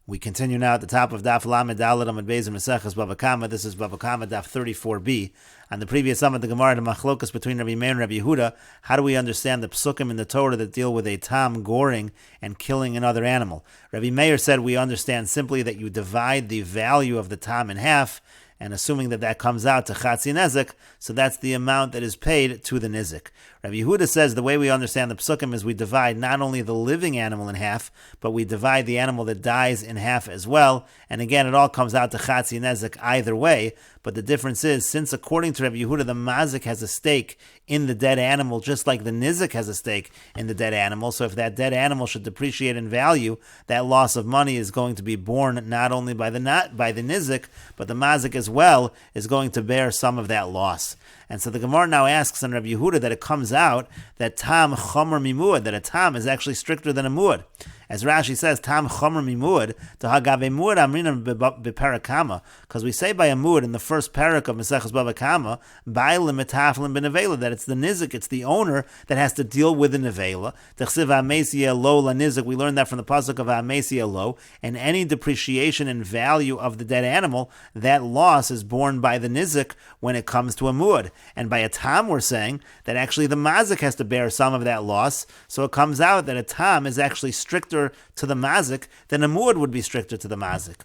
We continue now at the top of Daf Lamed Dalet Amud Beis Meseches Bava Kamma. This is Bava Kamma Daf 34b. On the previous Amud, the Gemara, the Machlokas between Rabbi Meir and Rabbi Yehuda. How do we understand the psukim in the Torah that deal with a tam goring and killing another animal? Rabbi Meir said we understand simply that you divide the value of the tam in half, and assuming that that comes out to chatzi nezik, so that's the amount that is paid to the nizik. Rabbi Yehuda says the way we understand the psukim is we divide not only the living animal in half, but we divide the animal that dies in half as well. And again, it all comes out to chatzi nezik either way. But the difference is, since according to Rabbi Yehuda, the mazik has a stake in the dead animal, just like the nizik has a stake in the dead animal. So if that dead animal should depreciate in value, that loss of money is going to be borne not only by the nizik, but the mazik as well is going to bear some of that loss. And so the Gemara now asks on Rabbi Yehuda that it comes out that tam chomer mimuad, that a tam is actually stricter than a muad. As Rashi says, tam chomer mimuad, to hagabe muad amrina b'Bava Kamma, because we say by a muad in the first parak of Meseches Bava Kamma, ba'ilin metaflin b'nevela, that it's the nizik, it's the owner that has to deal with the nevela. T'chsiv ha'mesia lo la nizik, we learned that from the pasuk of ha'mesia lo, and any depreciation in value of the dead animal, that loss is borne by the nizik when it comes to a muad. And by a tam, we're saying that actually the mazik has to bear some of that loss. So it comes out that a tam is actually stricter to the mazik than a muad would be stricter to the mazik.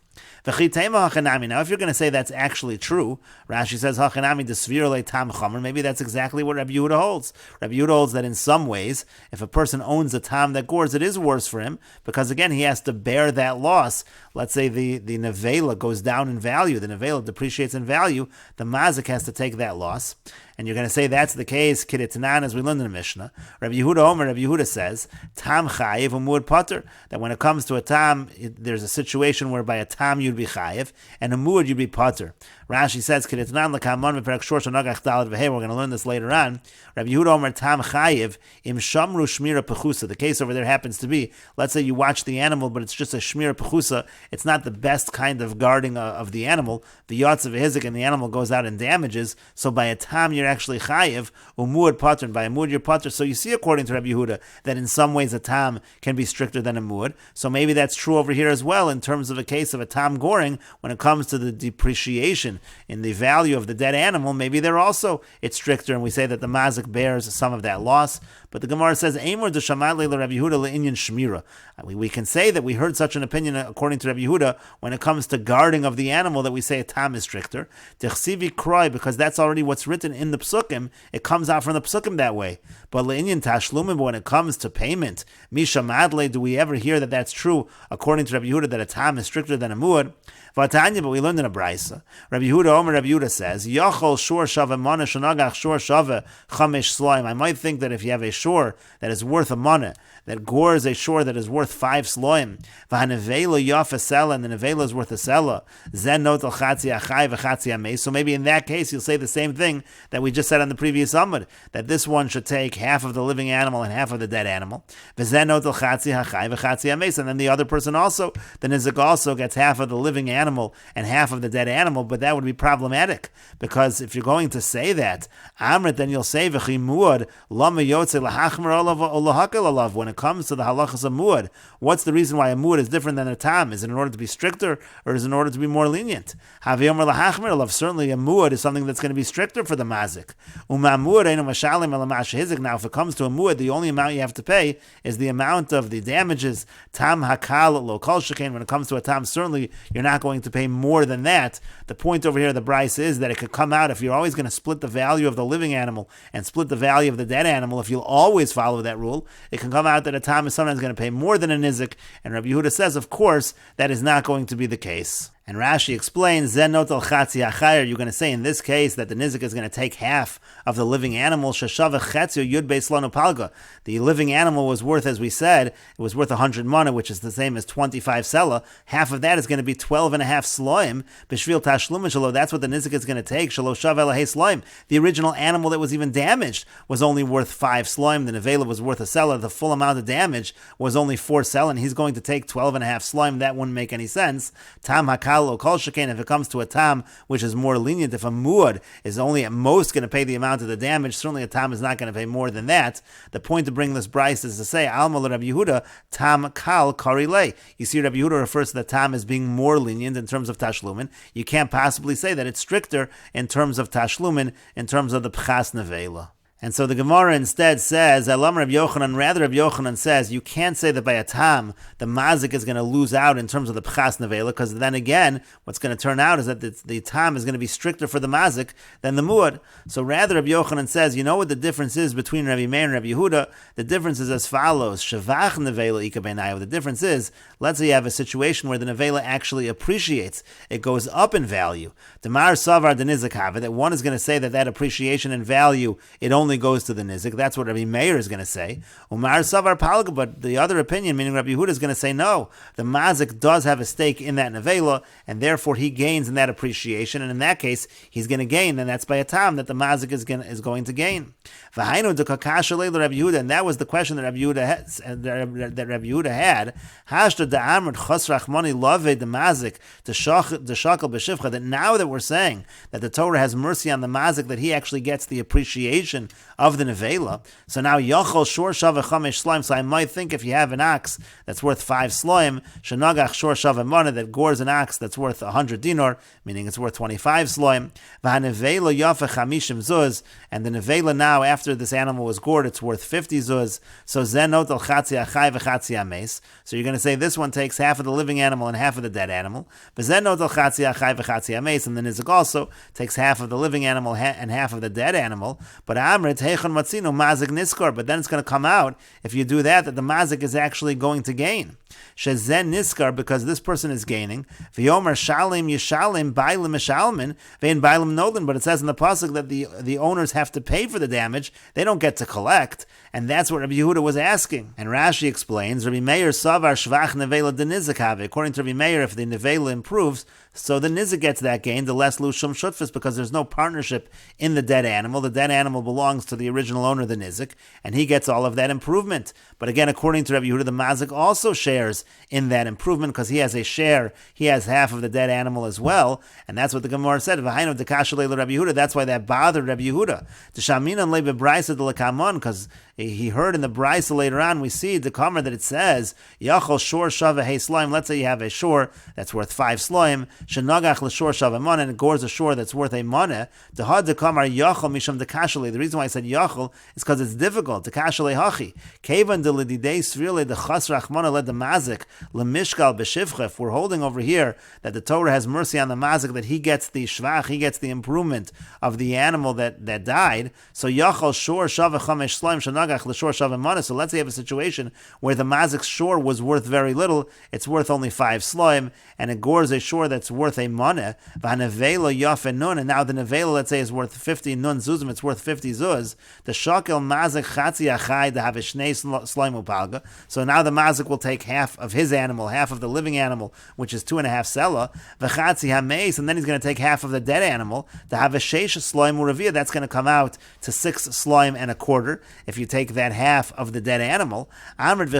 Now, if you're going to say that's actually true, Rashi says, Hachanami desvir le tam chomer, maybe that's exactly what Rabbi Yehuda holds. Rabbi Yehuda holds that in some ways, if a person owns a tam that gores, it is worse for him, because again, he has to bear that loss. Let's say the nevela goes down in value, the nevela depreciates in value, the mazik has to take that loss. And you're going to say that's the case, Kiditanan, as we learned in the Mishnah. Rabbi Yehuda says, Tam chayiv umud pater, that when it comes to a tam, there's a situation where by a tam you'd be chayiv, and a muad you'd be pater. Rashi says, Kiditanan l'kamon v'perek shor shanagach dalad v'hei, we're going to learn this later on. Rabbi Yehuda Omer tam chayiv im shamru shmira pechusa. The case over there happens to be, let's say you watch the animal, but it's just a shmira pechusa. It's not the best kind of guarding of the animal. The yotz of a hizik and the animal goes out and damages. So by a tam you're actually chayiv, umuad pater, and by a muad you're pater. So you see, according to Rabbi Yehuda, that in some ways a tam can be stricter than a muad. So maybe that's true over here as well in terms of a case of a tam goring when it comes to the depreciation in the value of the dead animal. Maybe there also it's stricter, and we say that the mazik bears some of that loss. But the Gemara says, Eimur de Shamat le Rabbi Yehuda le'inyan shmira. We can say that we heard such an opinion according to Rabbi Yehuda when it comes to guarding of the animal, that we say a tam is stricter. Dechsivi kroi, because that's already what's written in the psukim. It comes out from the psukim that way. But le'inyan tashlumim, when it comes to payment, misha madle, do we ever hear that that's true according to Rabbi Yehuda, that a tam is stricter than a muad? Vatanya, but we learned in a brisa. Rabbi Yehuda says, Yachol shor shava mana shanagach shor shava chamesh sloim. I might think that if you have a shor that is worth a mana, that gores a shor that is worth 5 sloim, v'hanevela yafa sela, and the nevela is worth a sela, zen not al chatzi achai v'chatzi amei. So maybe in that case you'll say the same thing that we just said on the previous Amud, that this one should take half of the living animal and half of the dead animal, v'zen not al chatzi achai v'chatzi amei, and then the other person also, the nizik also gets half of the living animal and half of the dead animal. But that would be problematic, because if you're going to say that, Amrit, then you'll say v'chi muad lama yotze lahachmer olav olahakel olav. When it comes to the halachas of muad, what's the reason why a muad is different than a tam? Is it in order to be stricter, or is it in order to be more lenient? Haviyomer lahachmer olav. Certainly a muad is something that's going to be stricter for the mazik. Muad einu mashalim ala mashizik. Now, if it comes to a muad, the only amount you have to pay is the amount of the damages. Tam hakal lo kol shekain. When it comes to a tam, certainly you're not going to pay more than that. The point over here of the Bryce is that it could come out, if you're always going to split the value of the living animal and split the value of the dead animal, if you'll always follow that rule, it can come out that a tam is sometimes going to pay more than a nizik. And Rabbi Yehuda says, of course, that is not going to be the case. And Rashi explains, Zen not al chatzi achayr. You're going to say in this case that the nizik is going to take half of the living animal. Sheshava chetzio yud beis lanu palga. The living animal was worth, as we said, it was worth 100 mana, which is the same as 25 sela. Half of that is going to be 12 and a half sloim. B'shvil tashlum shalo. That's what the nizik is going to take. Shalo shav elahei sloim. The original animal that was even damaged was only worth 5 sloim. The nevela was worth a sela. The full amount of damage was only 4 sela, and he's going to take 12 and a half sloim. That wouldn't make any sense. Tam hakal kal or kol shekain, if it comes to a tam which is more lenient, if a muad is only at most going to pay the amount of the damage, certainly a tam is not going to pay more than that. The point to bring this bryce is to say, Alma Rabbi Yehuda, tam kal karile. You see, Rabbi Yehuda refers to the tam as being more lenient in terms of tashlumin. You can't possibly say that it's stricter in terms of tashlumin, in terms of the pchas nevela. And so the Gemara instead says, Elam Rabbi Yochanan, rather Rabbi Yochanan says, you can't say that by a tam, the mazik is going to lose out in terms of the pchas nevela, because then again, what's going to turn out is that the tam is going to be stricter for the mazik than the muad. So rather Rabbi Yochanan says, you know what the difference is between Rabbi Meir and Rabbi Yehuda? The difference is as follows, Shavach nevela ika beinayu. The difference is, let's say you have a situation where the nevela actually appreciates, it goes up in value. Demar savar denizik hava, that one is going to say that appreciation in value, it only goes to the nizik. That's what Rabbi Meir is going to say. Umar savar palga, but the other opinion, meaning Rabbi Yehuda, is going to say no. The mazik does have a stake in that nevela, and therefore he gains in that appreciation. And in that case, he's going to gain, and that's by a tam that the mazik is going to gain. V'hainu dekakasha leil Rabbi Yehuda, and that was the question that Rabbi Yehuda had. Hashda da'amrit chosrachmani love the mazik to shakal b'shivcha. That now that we're saying that the Torah has mercy on the mazik, that he actually gets the appreciation of the nevela. So now yachol shor shava chamesh slaim. So I might think if you have an ox that's worth 5 slaim, shenagach shor shava mana, that gores an ox that's worth 100 dinar, meaning it's worth 25 slaim. V'hanevela yafa chamishim zuz, and the nevela now after this animal was gored, it's worth 50 zuz. So zenot al chatzi achai v'chatzi ames. So you're going to say this one takes half of the living animal and half of the dead animal. V'zenot al chatzi achai v'chatzi ames, and the nizik also takes half of the living animal and half of the dead animal. But amrit heichon matzino mazik niskor. But then it's going to come out if you do that the mazik is actually going to gain. Shezen niskar, because this person is gaining. V'yomer shalim yishalim bailim mishalmin vein bailim nolin. But it says in the pasuk that the owners have to pay for the damage; they don't get to collect, and that's what Rabbi Yehuda was asking. And Rashi explains, Rabbi Meir savar shvach nevela denizik have. According to Rabbi Meir, if the nevela improves, so the nizik gets that gain, the less lushum shutfis, because there's no partnership in the dead animal. The dead animal belongs to the original owner, the nizik, and he gets all of that improvement. But again, according to Rabbi Yehuda, the mazik also shares in that improvement, because he has a share, he has half of the dead animal as well, and that's what the Gemara said. V'hainu dekasha leil Rabbi Yehuda. That's why that bothered Rabbi Yehuda. T'shaminan le bebraisa de lekamon, because he heard in the brisa later on, we see the Kamma that it says, Yachol shor shava hey slaim. Let's say you have a shor that's worth 5 slaim, shenagach l'shor shava mana, and it gores a shor that's worth a mana. The had the Kamar Yachol misham dekashale. The reason why I said Yachol is because it's difficult. Dekashale hachi. Kevan de lididei srile de chasrach mana led the mazik lemishkal b'shivcha. If we're holding over here that the Torah has mercy on the mazik, that he gets the shvach, he gets the improvement of the animal that died. So Yachol shor shava chamesh slaim shenagach. So let's say you have a situation where the mazik's shore was worth very little, it's worth only 5 slaim, and it gores a shore that's worth a mana, and now the nevela, let's say, is worth 50 nun zuzim, it's worth 50 zuz. The shakel mazik chatzi achai to have a shnei slaim upalga. So now the mazik will take half of his animal, half of the living animal, which is 2.5 sela, v'chatzi hameis, and then he's going to take half of the dead animal to have a sheish slaim uravia. That's going to come out to 6 slaim and a quarter. If you take that half of the dead animal, now it's going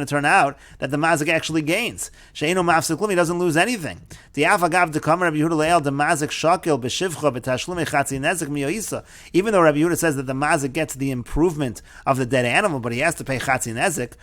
to turn out that the mazik actually gains. He doesn't lose anything. Even though Rabbi Yehuda says that the mazik gets the improvement of the dead animal, but he has to pay chatzi nezik,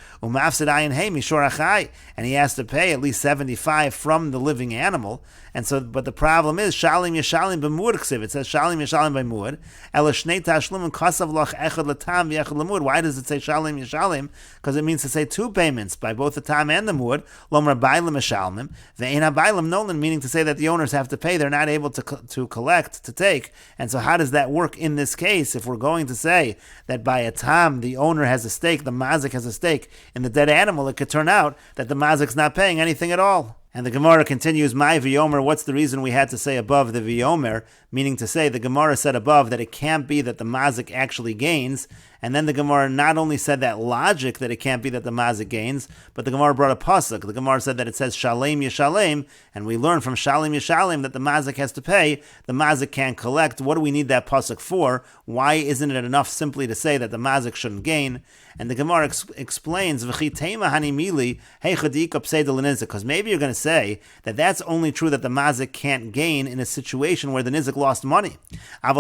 and he has to pay at least 75 from the living animal. And so, but the problem is shalim yeshalim b'muad ksiv. It says shalim yeshalim b'muad. Ela shnei tashlum kasav lach echad latam v'echad lemud. Why does it say shalim yeshalim? Because it means to say 2 payments by both the tam and the muad. Lomar bailam yeshalmim ve'ein bailam nolan, meaning to say that the owners have to pay. They're not able to collect, to take. And so, how does that work in this case? If we're going to say that by a tam the owner has a stake, the mazik has a stake in the dead animal, it could turn out that the mazik's not paying anything at all. And the Gemara continues, my v'yomer, what's the reason we had to say above the v'yomer? Meaning to say, the Gemara said above that it can't be that the mazik actually gains, And then the Gemara not only said that logic that it can't be that the mazik gains, but the Gemara brought a pasuk. The Gemara said that it says shalem yishalem, and we learn from shalem yishalem that the mazik has to pay. The mazik can't collect. What do we need that pasuk for? Why isn't it enough simply to say that the mazik shouldn't gain? And the Gemara explains, because maybe you're going to say that that's only true that the mazik can't gain in a situation where the nizik lost money. But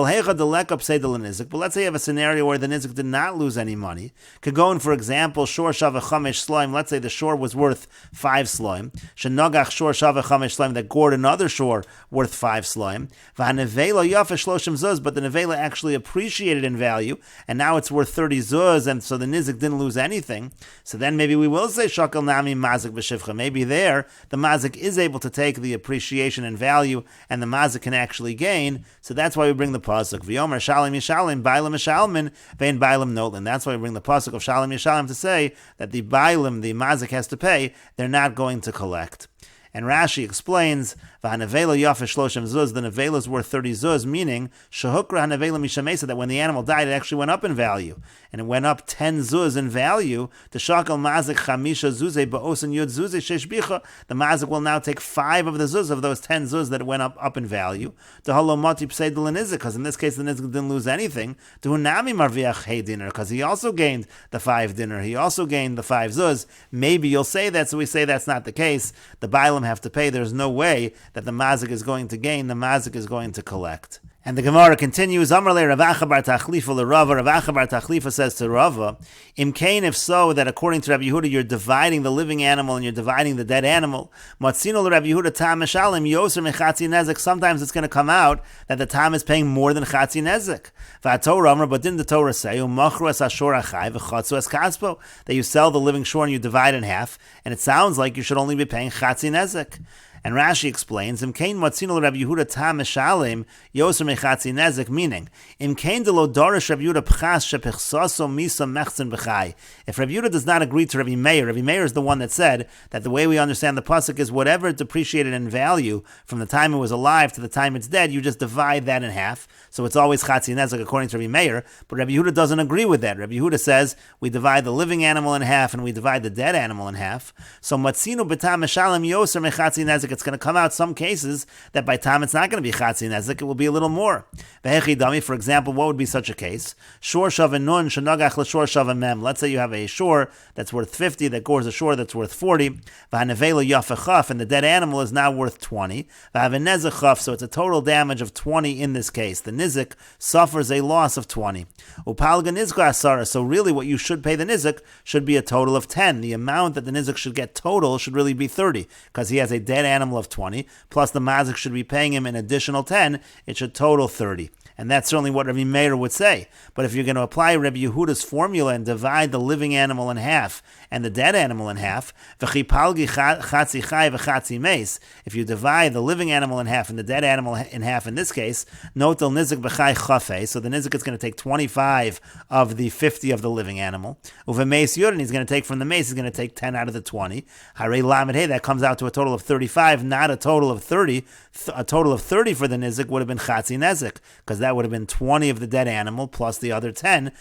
let's say you have a scenario where the nizik did not lose any money. Could go in, for example, shor shava chamesh sloim. Let's say the shor was worth 5 sloim. Shenogach shor shava chamesh sloim, that gored another shor worth 5 sloim. But the nevela actually appreciated in value, and now it's worth 30 zuz, and so the nizik didn't lose anything. So then maybe we will say shakal nami mazik b'shivcha. Maybe there the mazik is able to take the appreciation in value, and the mazik can actually gain. So that's why we bring the pasuk v'yomer shalim yishalim bailam yishalmin vein bailam notlin. That's why we bring the pasuk of shalim yishalim to say that the bailam, the mazik has to pay. They're not going to collect. And Rashi explains, the nevela is worth 30 zuz, meaning that when the animal died, it actually went up in value. And it went up 10 zuz in value. The mazik will now take 5 of the zuz of those 10 zuz that went up in value. Because in this case, the nizik didn't lose anything. Because he also gained the 5 dinner. He also gained the 5 zuz. Maybe you'll say that, so we say that's not the case. The bailam have to pay. There's no way that the mazik is going to gain. The mazik is going to collect. And the Gemara continues, Amarle Rav Acha bar Tachlifa l'Rava. Rav Acha bar Tachlifa says to Rava, Imkain, if so, that according to Rabbi Yehuda, you're dividing the living animal and you're dividing the dead animal. Matzino l'Rabbi Yehuda tam meshalim yoser mechatzi nezek. Sometimes it's going to come out that the tam is paying more than chatzi nezek. V'atorah Amar, but didn't the Torah say, Umachru es ashor achai v'chatzu es kaspo, that you sell the living shore and you divide in half, and it sounds like you should only be paying chatzi nezek. And Rashi explains, Imkain matzino Rabbi Yehuda tam meshalim yoser mechatzi nezek, meaning Imkain de lo dorish Rabbi Yehuda pchas shepichsaso misa mechzen b'chai. If Rabbi Yehuda does not agree to Rabbi Meir is the one that said that the way we understand the pasuk is whatever it depreciated in value from the time it was alive to the time it's dead, you just divide that in half. So it's always chatzi nezek according to Rabbi Meir. But Rabbi Yehuda doesn't agree with that. Rabbi Yehuda says we divide the living animal in half and we divide the dead animal in half. So matzino b'tam meshalim yoser mechatzi nezek. It's going to come out some cases that by time it's not going to be chatzi nezek, it will be a little more. For example, what would be such a case? Shor shav nun shenagach l'shor shav mem. Let's say you have a shor that's worth 50 that gores a shor that's worth 40. V'hanevela yafechaf, and the dead animal is now worth 20. V'havenezechaf, so it's a total damage of 20 in this case. The nizik suffers a loss of 20. Upalga nizga asara. So really, what you should pay the nizik should be a total of 10. The amount that the nizik should get total should really be 30, because he has a dead animal of 20, plus the mazik should be paying him an additional 10, it should total 30. And that's certainly what Rabbi Meir would say. But if you're going to apply Rabbi Yehuda's formula and divide the living animal in half and the dead animal in half, if you divide the living animal in half and the dead animal in half in this case, notel nizik b'chai chafe, so the nizik is going to take 25 of the 50 of the living animal. Uve meis yurin, he's going to take from the mace, he's going to take 10 out of the 20. Harei lamed hey, that comes out to a total of 35, not a total of 30. A total of 30 for the nizik would have been chatzi nezik, because that would have been 20 of the dead animal plus the other 10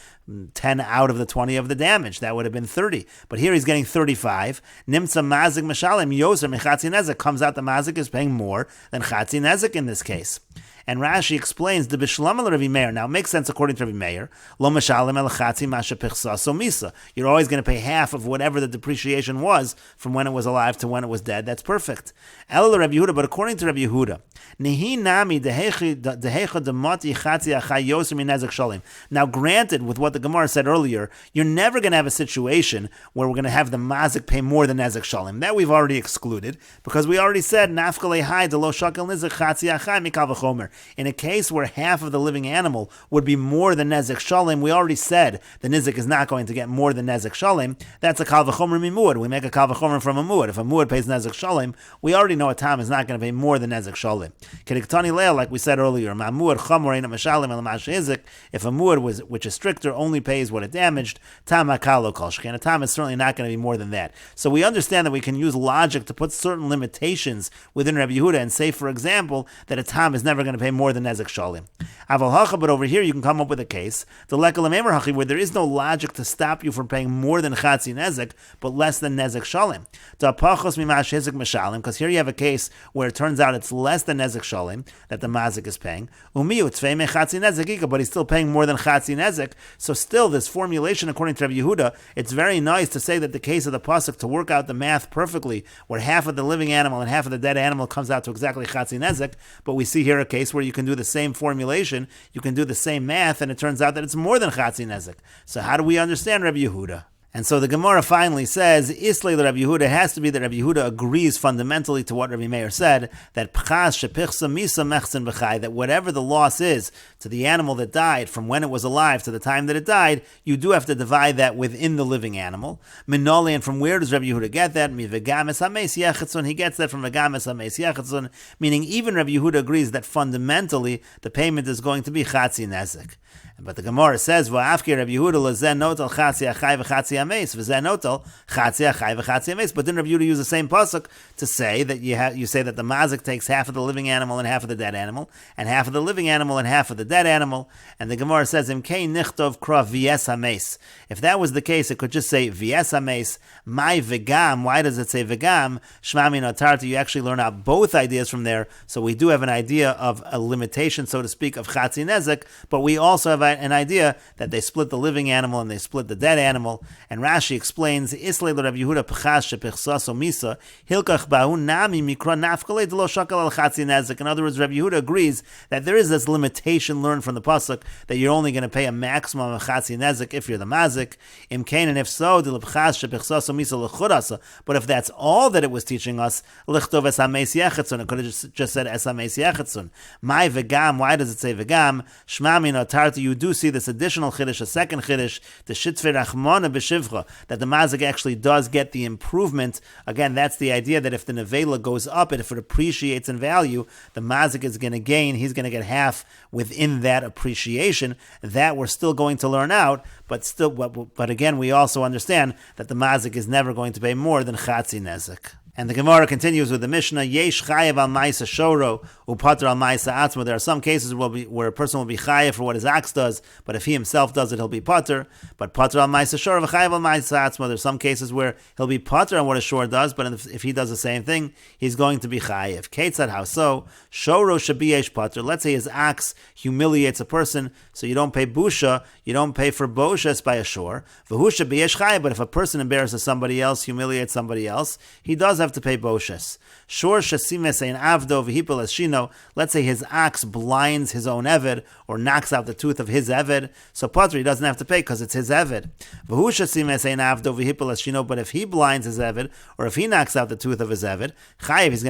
out of the 20 of the damage. That would have been 30. But here he's getting 35. Nimtza mazik mashalim yoser mechatzi nezik. Comes out the mazik is paying more than chatzi nezik in this case. And Rashi explains the Bishlam al Rabbi Meir. Now it makes sense according to Rabbi Meir. Lo mashalim el chatzi masha pichsaso misa. You're always going to pay half of whatever the depreciation was from when it was alive to when it was dead. That's perfect. El Rabbi Yehuda, but according to Rabbi Yehuda, nehi nami dehecha demati chatzi achai yoser minezek shalim. Now granted, with what the Gemara said earlier, you're never going to have a situation where we're going to have the mazik pay more than nezek shalim. That we've already excluded, because we already said nafkale hai de lo shakel nizek chatzi achai mikal v'chomer. In a case where half of the living animal would be more than nezek shalim, we already said the nizik is not going to get more than nezek shalim. That's a kal v'chomer mimuad. We make a kal v'chomer from a muad. If a muad pays nezek shalim, we already know a tam is not going to pay more than nezek shalim. Kediktani leil, like we said earlier, ma'muad chamor ain't mashalim el mashizik. If a muad which is stricter only pays what it damaged, tam hakalo kol sheken. A tam is certainly not going to be more than that. So we understand that we can use logic to put certain limitations within Rabbi Yehuda and say, for example, that a tam is never going to pay pay more than nezek shalim. Aval hacha, but over here you can come up with a case, the lekal amemer hachi, where there is no logic to stop you from paying more than chatzi nezek, but less than nezek shalim. Da pachos mimash hizek meshalim, because here you have a case where it turns out it's less than nezek shalim that the mazik is paying. Umiyu tzvei me chatzi nezek, but he's still paying more than chatzi nezek. So still, this formulation according to Rabbi Yehuda, it's very nice to say that the case of the pasuk to work out the math perfectly, where half of the living animal and half of the dead animal comes out to exactly chatzi nezek. But we see here a case where you can do the same formulation, you can do the same math, and it turns out that it's more than chatzi nezek. So how do we understand Rabbi Yehuda? And so the Gemara finally says, Islay Rabbi Yehuda has to be that Rabbi Yehuda agrees fundamentally to what Rabbi Meir said, that pchas shepichsa misa mechzen b'chai, that whatever the loss is to the animal that died from when it was alive to the time that it died, you do have to divide that within the living animal. Minoli, and from where does Rabbi Yehuda get that? Mi vegames hameis yechetzun, he gets that from vegames hameis yechetzun, meaning even Rabbi Yehuda agrees that fundamentally the payment is going to be chatzi nezek. But the Gemara says, "Va'afki Rabbi Yehuda lezen notal chatzi achai v'chatzi ameis v'zen notal chatzi achai v'chatzi ameis." But then Rabbi Yehuda use the same pasuk to say that you say that the mazik takes half of the living animal and half of the dead animal, and half of the living animal and half of the dead animal. And the Gemara says, "Imkei nichtov kra v'yes hameis." If that was the case, it could just say v'yes hameis. My v'gam. Why does it say v'gam? Shma min otarta. You actually learn out both ideas from there. So we do have an idea of a limitation, so to speak, of chatzi nezek, but we also have an idea that they split the living animal and they split the dead animal. And Rashi explains, Islay Rabbi Yehuda pchas shepichsaso misa hilkach bahu nami mikra nafkale delo shakal al chatzi nezek. In other words, Rabbi Yehuda agrees that there is this limitation learned from the pasuk that you're only going to pay a maximum of chatzi nezek if you're the mazik. Imkain, and if so, the pchas shepichsaso misa lechurasa. But if that's all that it was teaching us, lichtov es hameis yechetzun. It could have just said es hameis yechetzun. My vegam. Why does it say vegam? Shma min otarta. You do see this additional chiddush, a second chiddush, the shitzvei rachmana b'shivcha, that the mazik actually does get the improvement. Again, that's the idea that if the nevela goes up and if it appreciates in value, the mazik is going to gain, he's going to get half within that appreciation. That we're still going to learn out, but again, we also understand that the mazik is never going to pay more than chatzi nezek. And the Gemara continues with the Mishnah, Yesh chayev al ma'isa shoro, upater al ma'isa atzma. There are some cases where a person will be chayev for what his ox does, but if he himself does it, he'll be pater. But pater al ma'isa shoro, v'chayev al ma'isa atzma. There's some cases where he'll be pater on what a shor does, but if he does the same thing, he's going to be chayev. Ketzad, how so? Shoro shabiyesh pater. Let's say his ox humiliates a person, so you don't pay busha, you don't pay for boshes by a shor. V'hu shabiyesh chayev. But if a person embarrasses somebody else, humiliates somebody else, he does have to pay boshes. Shor shasimes ein avdo v'hipol es shino. Let's say his ox blinds his own eved or knocks out the tooth of his eved, so pater, he doesn't have to pay because it's his eved. V'hu shasimes ein avdo v'hipol es shino. But if he blinds his eved or if he knocks out the tooth of his eved, chayev, he's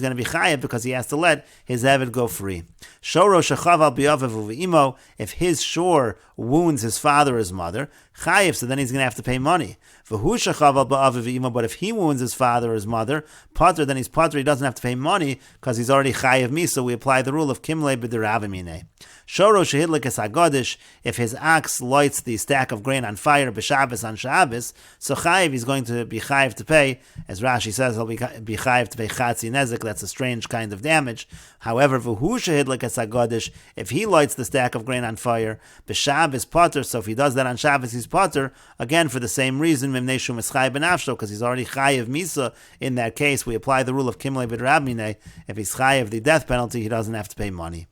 going to be chayev because he has to let his eved go free. Shoro shechav al bi'avev u'v'imo. If his shor wounds his father or his mother, chayev, so then he's going to have to pay money. But if he wounds his father or his mother, pater, then he's pater, he doesn't have to pay money because he's already chayev mi, so we apply the rule of kimle b'deravimine. Shoro shehidlik es hagodish, if his ox lights the stack of grain on fire b'Shabbos on Shabbos, so chayev, he's going to be chayev to pay, as Rashi says, he'll be chayev to pay chatzi nezek. That's a strange kind of damage. However, v'hu shehidlik es hagodish, if he lights the stack of grain on fire b'Shabbos pater, so if he does that on Shabbos, he's pater, again for the same reason, because he's already chayev misa. In that case, we apply the rule of kimle b'drabmine. If he's chayev the death penalty, he doesn't have to pay money.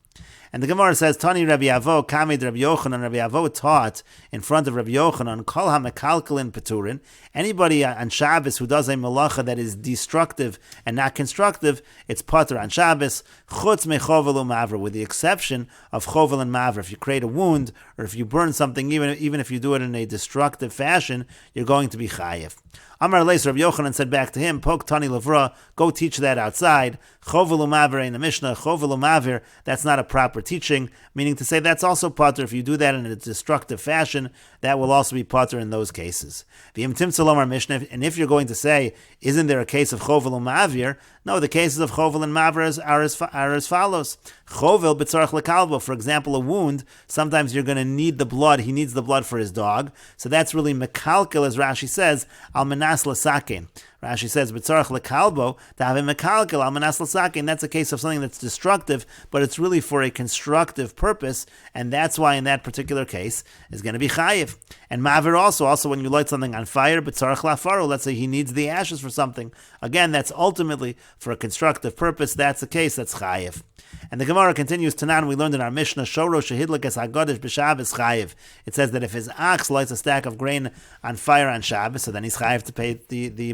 And the Gemara says, Tani Rabbi Avo, Kamid Rabbi Yochanan. Rabbi Avo taught in front of Rabbi Yochanan, Kol HaMekalkalin Peturin. Anybody on Shabbos who does a malacha that is destructive and not constructive, it's pater on Shabbos. Chutz mechovel u'mavra, with the exception of chovel and mavra. If you create a wound or if you burn something, even if you do it in a destructive fashion, you're going to be chayev. Amar Leis, Rabbi Yochanan said back to him, Pok Tani Levra, go teach that outside. Chovel u'mavir in the Mishnah, chovel u'mavir, that's not a proper teaching, meaning to say that's also pater. If you do that in a destructive fashion, that will also be pater in those cases. V'im timtzal Amar Mishnah, and if you're going to say, isn't there a case of chovel u'mavir? No, the cases of chovel and mavir are as follows. Chovel b'tzarach lekalbo, for example, a wound, sometimes you're going to need the blood, he needs the blood for his dog, so that's really mekalkel, as Rashi says, al menas l'sakein. Rashi says, "B'tzarach lekalbo davim mekalkel al manas l'sakin." That's a case of something that's destructive, but it's really for a constructive purpose, and that's why in that particular case is going to be chayiv. And ma'avir also when you light something on fire, b'tzarach lafaru. Let's say he needs the ashes for something. Again, that's ultimately for a constructive purpose. That's the case. That's chayiv. And the Gemara continues, Tanan, we learned in our Mishnah, Shoro shehidlik es hagodish b'Shabbos chayiv. It says that if his ox lights a stack of grain on fire on Shabbos, so then he's chayiv to pay the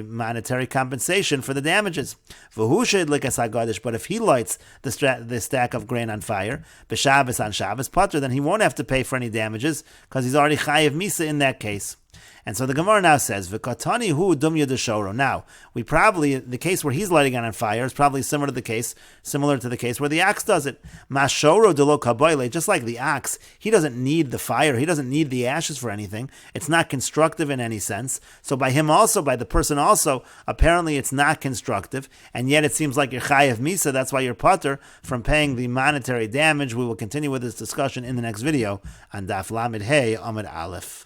monetary compensation for the damages. V'hu shehidlik es hagodish, but if he lights the stack of grain on fire, b'Shabbos on Shabbos Potter, then he won't have to pay for any damages because he's already chayiv misa in that case. And so the Gemara now says, "V'katani hu dumya deshoro." Now, the case where he's lighting it on fire is probably similar to the case where the ox does it. Mashoro de lo kaboile, just like the ox, he doesn't need the fire, he doesn't need the ashes for anything. It's not constructive in any sense. So by the person also, apparently it's not constructive, and yet it seems like you're chayav misa. That's why you're pater from paying the monetary damage. We will continue with this discussion in the next video on Daf Lamed Hey Amud Aleph.